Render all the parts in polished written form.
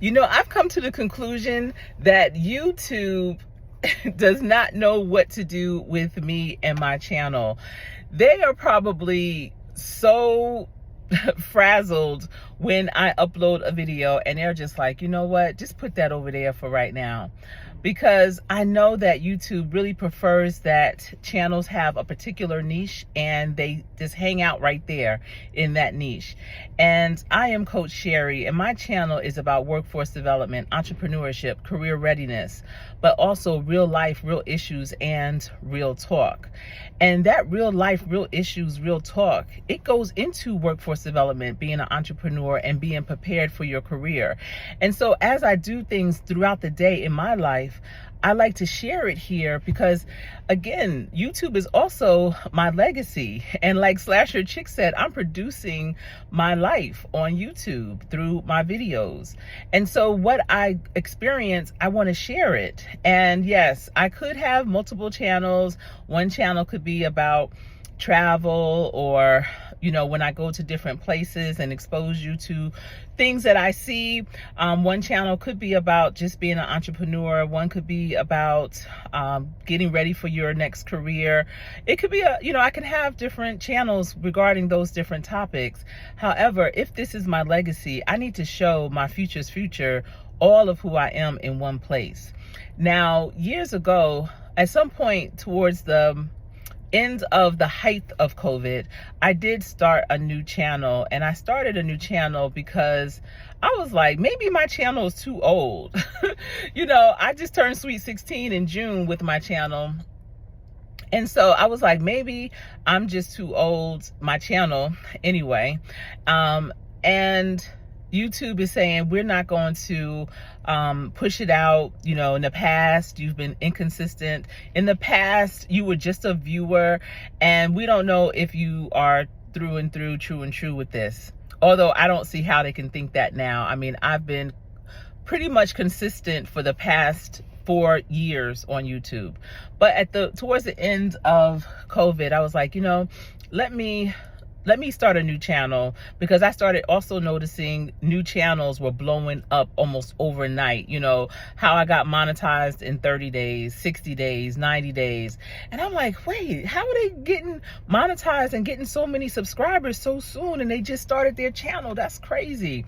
I've come to the conclusion that YouTube does not know what to do with me and my channel. They are probably so frazzled when I upload a video and they're just like, you know what, just put that over there for right now. Because I know that YouTube really prefers that channels have a particular niche and they just hang out right there in that niche. And I am Coach Sherry, and my channel is about workforce development, entrepreneurship, career readiness, but also real life, real issues, and real talk. And that real life, real issues, real talk, it goes into workforce development, being an entrepreneur and being prepared for your career. And so as I do things throughout the day in my life, I like to share it here because, again, YouTube is also my legacy. And like Slasher Chick said, I'm producing my life on YouTube through my videos. And so what I experience, I want to share it. And yes, I could have multiple channels. One channel could be about travel, or when I go to different places and expose you to things that I see. One channel could be about just being an entrepreneur. One could be about getting ready for your next career. It could be I can have different channels regarding those different topics. However, if this is my legacy, I need to show my future's future, all of who I am in one place. Now, years ago, at some point towards the end of the height of COVID, I did start a new channel. And I started a new channel because I was like, maybe my channel is too old. I just turned sweet 16 in June with my channel. And so I was like, maybe I'm just too old, my channel anyway. And YouTube is saying, we're not going to push it out. In the past, you've been inconsistent. In the past, you were just a viewer, and we don't know if you are through and through, true and true with this. Although I don't see how they can think that now. I mean, I've been pretty much consistent for the past 4 years on YouTube. But towards the end of COVID, I was like, let me start a new channel, because I started also noticing new channels were blowing up almost overnight. How I got monetized in 30 days, 60 days, 90 days. And I'm like, wait, how are they getting monetized and getting so many subscribers so soon? And they just started their channel. That's crazy.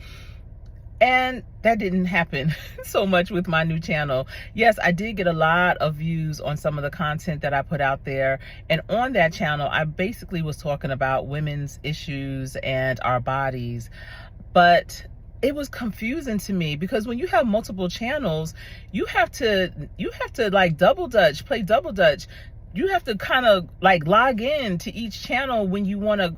And that didn't happen so much with my new channel. Yes, I did get a lot of views on some of the content that I put out there. And on that channel, I basically was talking about women's issues and our bodies. But it was confusing to me, because when you have multiple channels, you have to like play double dutch. You have to kind of like log in to each channel when you want to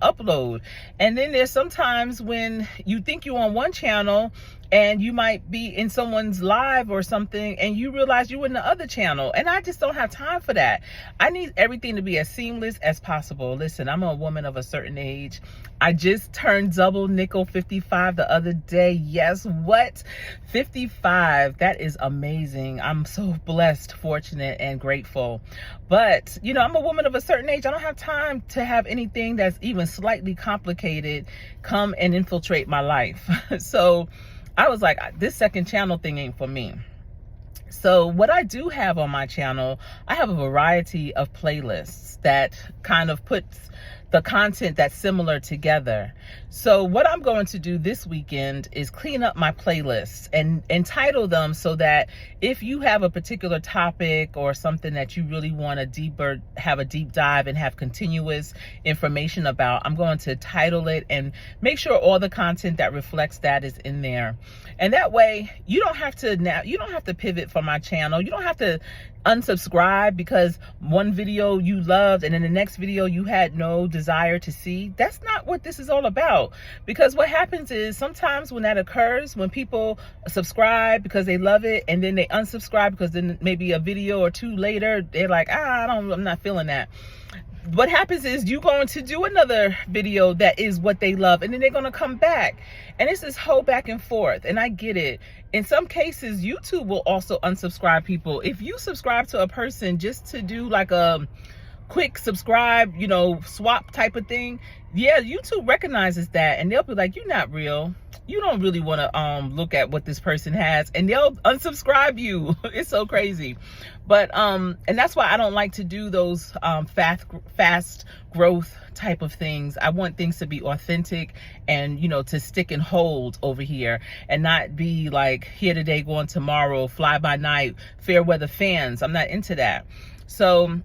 upload. And then there's sometimes when you think you're on one channel and you might be in someone's live or something and you realize you're in the other channel. And I just don't have time for that. I need everything to be as seamless as possible. Listen, I'm a woman of a certain age. I just turned double nickel 55 the other day. Yes, what? 55. That is amazing. I'm so blessed, fortunate, and grateful. But, I'm a woman of a certain age. I don't have time to have anything that's even slightly complicated come and infiltrate my life. So I was like, this second channel thing ain't for me. So what I do have on my channel, I have a variety of playlists that kind of puts the content that's similar together. So what I'm going to do this weekend is clean up my playlists and entitle them so that if you have a particular topic or something that you really want to have a deep dive and have continuous information about, I'm going to title it and make sure all the content that reflects that is in there. And that way you don't have to pivot from my channel. You don't have to unsubscribe because one video you loved and in the next video you had no desire to see. That's not what this is all about. Because what happens is sometimes when that occurs, when people subscribe because they love it and then they unsubscribe because then maybe a video or two later they're like, I'm not feeling that. What happens is you're going to do another video that is what they love, and then they're going to come back, and it's this whole back and forth. And I get it. In some cases, YouTube will also unsubscribe people. If you subscribe to a person just to do like a quick subscribe, swap type of thing, yeah, YouTube recognizes that, and they'll be like, you're not real. You don't really want to look at what this person has, and they'll unsubscribe you. It's so crazy. But and that's why I don't like to do those fast growth type of things. I want things to be authentic and, to stick and hold over here, and not be like here today, going tomorrow, fly by night, fair weather fans. I'm not into that. So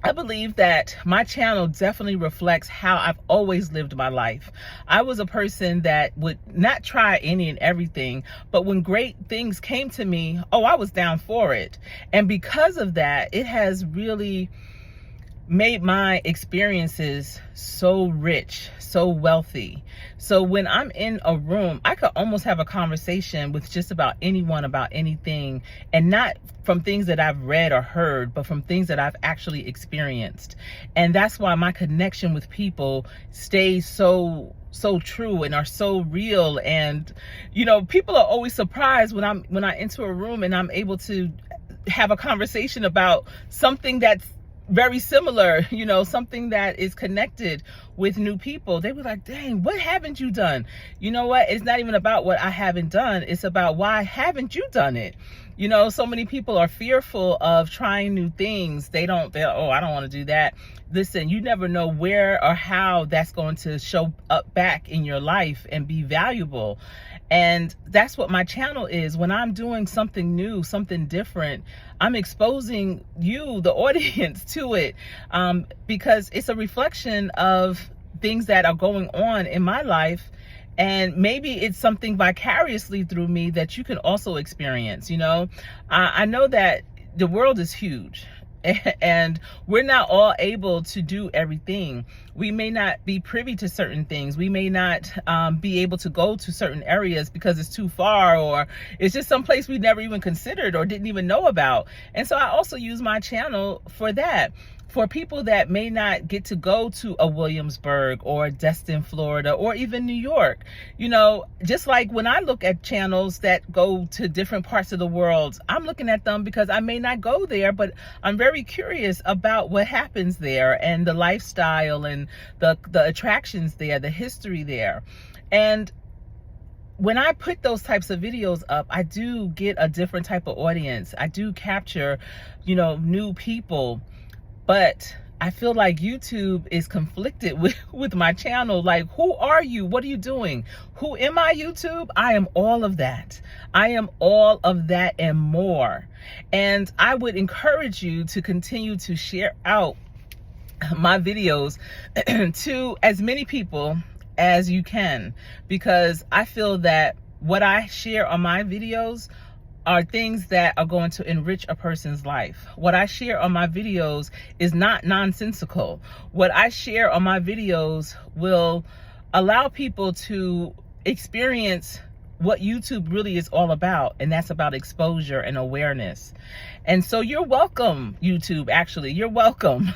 I believe that my channel definitely reflects how I've always lived my life. I was a person that would not try any and everything, but when great things came to me, I was down for it. And because of that, it has really made my experiences so rich, so wealthy. So when I'm in a room, I could almost have a conversation with just about anyone about anything, and not from things that I've read or heard, but from things that I've actually experienced. And that's why my connection with people stays so true and are so real. And people are always surprised when I enter a room and I'm able to have a conversation about something that's very similar, something that is connected with new people. They were like, dang, what haven't you done? You know what? It's not even about what I haven't done. It's about why haven't you done it? So many people are fearful of trying new things. I don't want to do that. Listen, you never know where or how that's going to show up back in your life and be valuable. And that's what my channel is. When I'm doing something new, something different, I'm exposing you, the audience, to it, because it's a reflection of things that are going on in my life. And maybe it's something vicariously through me that you can also experience. I know that the world is huge, and we're not all able to do everything. We may not be privy to certain things. We may not be able to go to certain areas because it's too far, or it's just someplace we never even considered or didn't even know about. And so I also use my channel for that. For people that may not get to go to a Williamsburg or Destin, Florida, or even New York, just like when I look at channels that go to different parts of the world, I'm looking at them because I may not go there, but I'm very curious about what happens there, and the lifestyle and the attractions there, the history there. And when I put those types of videos up, I do get a different type of audience. I do capture, new people. But I feel like YouTube is conflicted with my channel. Like, who are you? What are you doing? Who am I, YouTube? I am all of that. I am all of that and more. And I would encourage you to continue to share out my videos to as many people as you can, because I feel that what I share on my videos are things that are going to enrich a person's life. What I share on my videos is not nonsensical. What I share on my videos will allow people to experience what YouTube really is all about, and that's about exposure and awareness. And so you're welcome, YouTube, actually, you're welcome.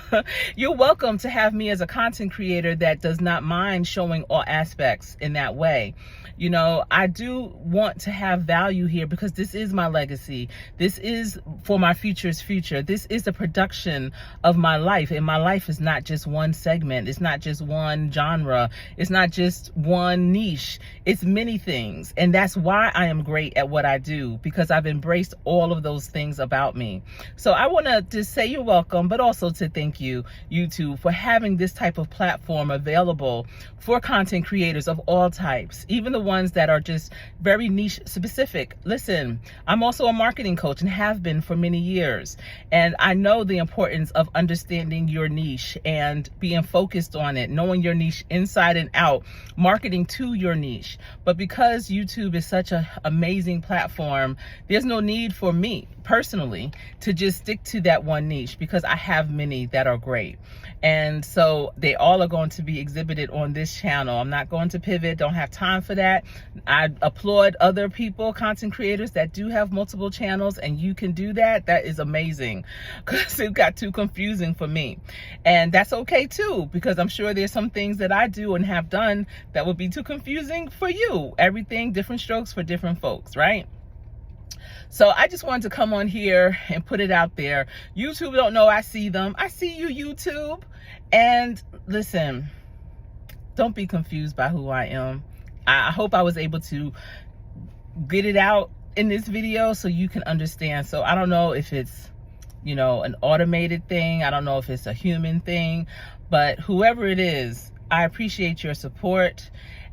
You're welcome to have me as a content creator that does not mind showing all aspects in that way. I do want to have value here because this is my legacy. This is for my future's future. This is the production of my life. And my life is not just one segment. It's not just one genre. It's not just one niche. It's many things. And that's why I am great at what I do, because I've embraced all of those things about me. So I want to just say you're welcome, but also to thank you, YouTube, for having this type of platform available for content creators of all types, even the ones that are just very niche specific. Listen, I'm also a marketing coach and have been for many years. And I know the importance of understanding your niche and being focused on it, knowing your niche inside and out, marketing to your niche. But because YouTube is such an amazing platform, there's no need for me personally to just stick to that one niche, because I have many that are great. And so they all are going to be exhibited on this channel. I'm not going to pivot, don't have time for that. I applaud other people, content creators that do have multiple channels, and you can do that. That is amazing, because it got too confusing for me. And that's okay too, because I'm sure there's some things that I do and have done that would be too confusing for you. Everything, different strokes for different folks, right? So I just wanted to come on here and put it out there. YouTube don't know I see them. I see you, YouTube. And listen, don't be confused by who I am. I hope I was able to get it out in this video so you can understand. So I don't know if it's, you know, an automated thing. I don't know if it's a human thing, but whoever it is, I appreciate your support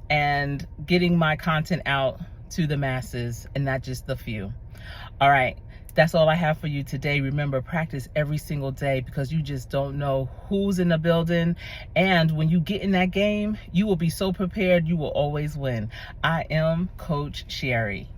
and getting my content out to the masses and not just the few. All right, that's all I have for you today. Remember, practice every single day because you just don't know who's in the building. And when you get in that game, you will be so prepared, you will always win. I am Coach Sherry.